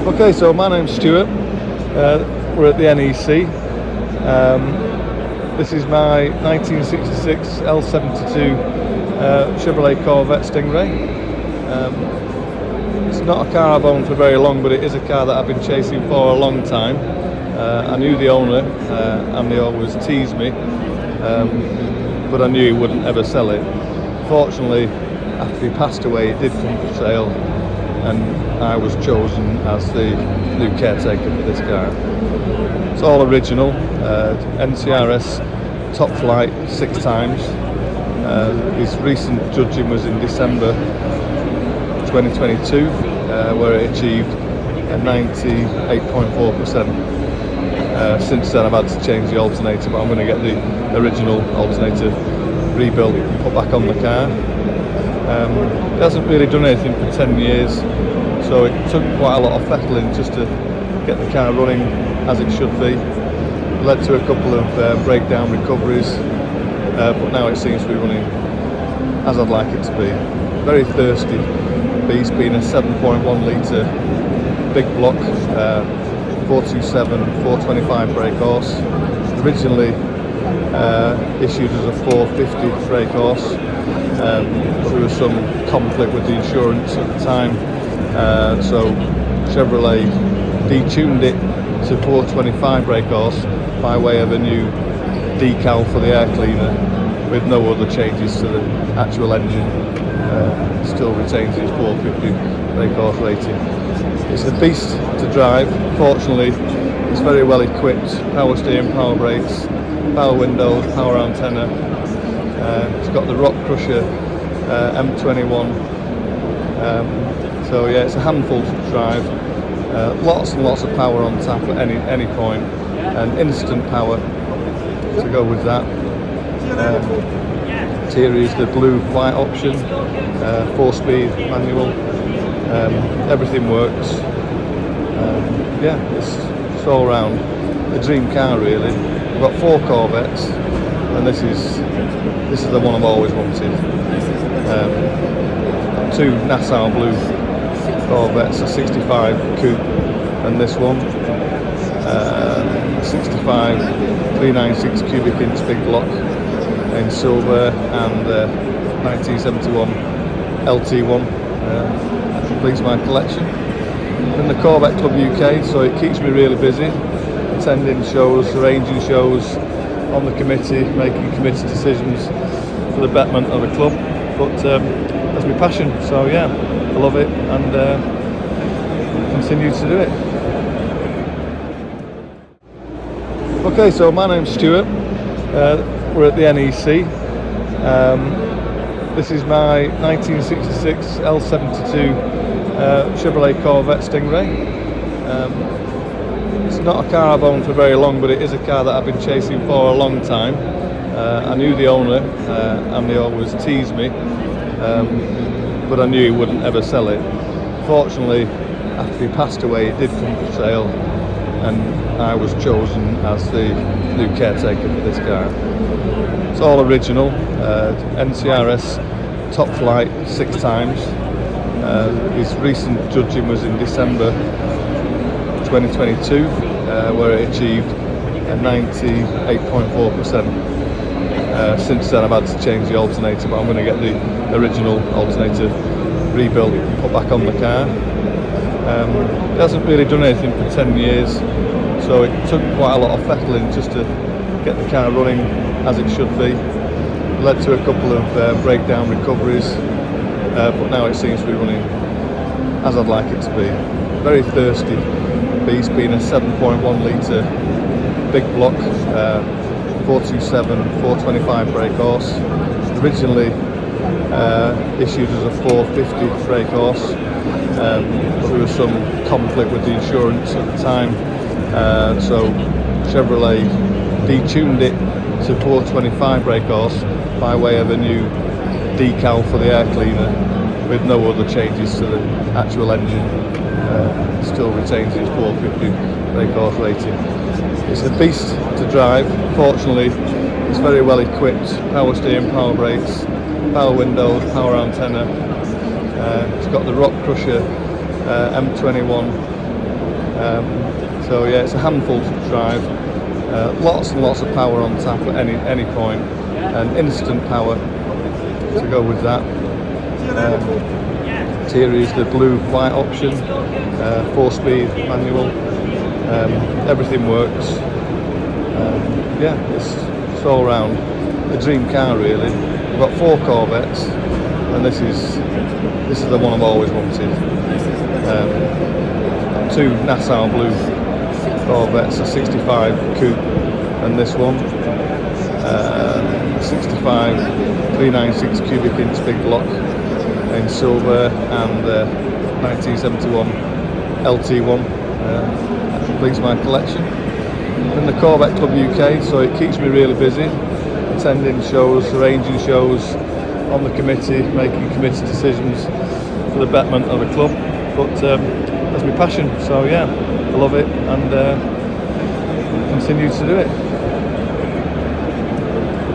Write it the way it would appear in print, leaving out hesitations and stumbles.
Okay, so my name's Stuart. We're at the NEC. This is my 1966 L72 Chevrolet Corvette Sting Ray. It's not a car I've owned for very long, but it is a car that I've been chasing for a long time. I knew the owner, and they always teased me, but I knew he wouldn't ever sell it. Fortunately, after he passed away, it did come for sale, and I was chosen as the new caretaker for this car. It's all original, NCRS top flight 6 times. His recent judging was in December 2022, where it achieved a 98.4%. Since then I've had to change the alternator, but I'm going to get the original alternator rebuilt and put back on the car. It hasn't really done anything for 10 years, so it took quite a lot of fettling just to get the car running as it should be. It led to a couple of breakdown recoveries, but now it seems to be running as I'd like it to be. Very thirsty beast, being a 7.1 litre Big-Block 427 425 brake horse. Originally issued as a 450 brake horse. There was some conflict with the insurance at the time, so Chevrolet detuned it to 425 brake horse by way of a new decal for the air cleaner, with no other changes to the actual engine. Still retains its 450 brake horse rating. It's a beast to drive. Fortunately, it's very well equipped: power steering, power brakes, power windows, power antenna. It's got the rock crusher M21, so yeah, it's a handful to drive. Lots and lots of power on tap at any point, and instant power to go with that. Here is the blue-white option, 4-speed manual. Everything works. Yeah, it's all round a dream car really. I've got 4 Corvettes, and this is the one I've always wanted. 2 Nassau blue Corvettes, a 65 coupe, and this one 65 396 cubic inch big block in silver, and 1971 LT1 completes my collection. I'm in the Corvette Club UK, so it keeps me really busy, attending shows, arranging shows, on the committee, making committee decisions for the betterment of the club. But that's my passion, so yeah, I love it, and continue to do it. Okay, so my name's Stuart. We're at the NEC. This is my 1966 L72 Chevrolet Corvette Sting Ray. It's not a car I've owned for very long, but it is a car that I've been chasing for a long time. I knew the owner, and they always teased me, but I knew he wouldn't ever sell it. Fortunately, after he passed away, it did come for sale, and I was chosen as the new caretaker for this car. It's all original, NCRS top flight 6 times. His recent judging was in December 2022, where it achieved a 98.4%. Since then I've had to change the alternator, but I'm going to get the original alternator rebuilt and put back on the car. It hasn't really done anything for 10 years, so it took quite a lot of fettling just to get the car running as it should be. It led to a couple of breakdown recoveries, but now it seems to be running as I'd like it to be. Very thirsty beast, being a 7.1 litre Big-Block 427 425 brake horse. Originally issued as a 450 brake horse, but there was some conflict with the insurance at the time, so Chevrolet detuned it to 425 brake horse by way of a new decal for the air cleaner, with no other changes to the actual engine. Still retains its 450 brake horse rating. It's a beast to drive. Fortunately, it's very well equipped: power steering, power brakes, power windows, power antenna. It's got the rock crusher M21 So yeah, it's a handful to drive. Lots and lots of power on tap at any point, and instant power to go with that. Here is the blue-white option, 4-speed manual. Everything works. Yeah, it's all round a dream car really. I've got 4 Corvettes, and this is the one I've always wanted. 2 Nassau blue Corvettes, a 65 coupe, and this one, 65 396 cubic inch big block in silver, and 1971 LT1. That completes my collection. I'm in the Corvette Club UK, so it keeps me really busy, attending shows, arranging shows, on the committee, making committee decisions for the betterment of the club. But that's my passion, so yeah, I love it, and continue to do it.